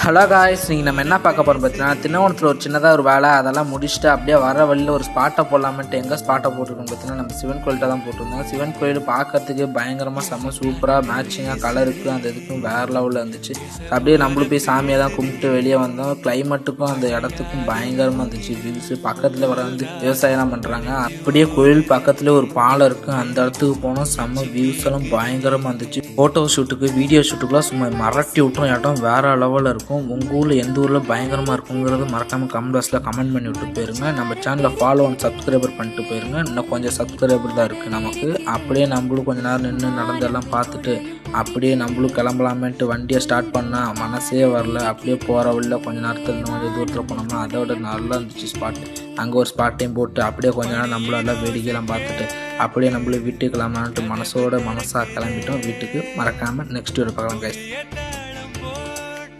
Hello guys, நீங்கள் நம்ம என்ன பார்க்க போகிறோம் பார்த்தீங்கன்னா, திண்ணவனத்தில் ஒரு சின்னதாக ஒரு வேலை அதெல்லாம் முடிச்சுட்டு அப்படியே வர வழியில் ஒரு ஸ்பாட்டை போடலாமன்ட்டு எங்கே ஸ்பாட்டை போட்டிருக்கோம் பார்த்தீங்கன்னா, நம்ம சிவன் கோயில்கிட்ட தான் போட்டிருந்தோம். சிவன் கோயில் பார்க்கறதுக்கு பயங்கரமாக செம்ம சூப்பராக மேட்சிங்காக கலருக்கு அந்த இதுக்கும் வேறு லெவலில் இருந்துச்சு. அப்படியே நம்மளும் போய் சாமியை தான் கும்பிட்டு வெளியே வந்தோம். கிளைமேட்டுக்கும் அந்த இடத்துக்கும் பயங்கரமாக இருந்துச்சு. வியூஸு பக்கத்தில் வர விவசாயம்லாம் பண்ணுறாங்க. அப்படியே கோயில் பக்கத்துலேயே ஒரு பாலம் இருக்குது. அந்த இடத்துக்கு போனோம். செம்ம வியூஸ் எல்லாம் பயங்கரமாக இருந்துச்சு. ஃபோட்டோ ஷூட்டுக்கு வீடியோ ஷூட்டுக்குலாம் சும்மா மிரட்டி விட்டோம். இடம் வேறு லெவலில் இருக்கும். உங்கள் ஊரில் எந்த ஊரில் பயங்கரமாக இருக்குங்கிறது மறக்காமல் கமெண்ட் பாக்ஸில் கமெண்ட் பண்ணி விட்டு போயிருங்க. நம்ம சேனலில் ஃபாலோ அண்ட் சப்ஸ்கிரைபர் பண்ணிட்டு போயிருங்க. இன்னும் கொஞ்சம் சப்ஸ்கிரைபர் தான் இருக்குது நமக்கு. அப்படியே நம்மளும் கொஞ்சம் நேரம் நின்று நடந்தெல்லாம் பார்த்துட்டு அப்படியே நம்மளும் கிளம்பலாமேன்ட்டு வண்டியை ஸ்டார்ட் பண்ணால் மனசே வரல. அப்படியே போகிற வழியில் கொஞ்சம் நேரத்தில் இன்னும் கொஞ்சம் தூரத்தில் போனோம்னா அதோட நல்லா இருந்துச்சு ஸ்பாட். அங்கே ஒரு ஸ்பாட்டையும் போட்டு அப்படியே கொஞ்ச நேரம் நம்மளும் எல்லாம் வேடிக்கையெல்லாம் பார்த்துட்டு அப்படியே நம்மளும் வீட்டுக்கு கிளம்பலான்ட்டு மனசாக கிளம்பிட்டோம் வீட்டுக்கு. மறக்காமல் நெக்ஸ்ட் வீடியோ பார்க்கலாம் கைஸ்.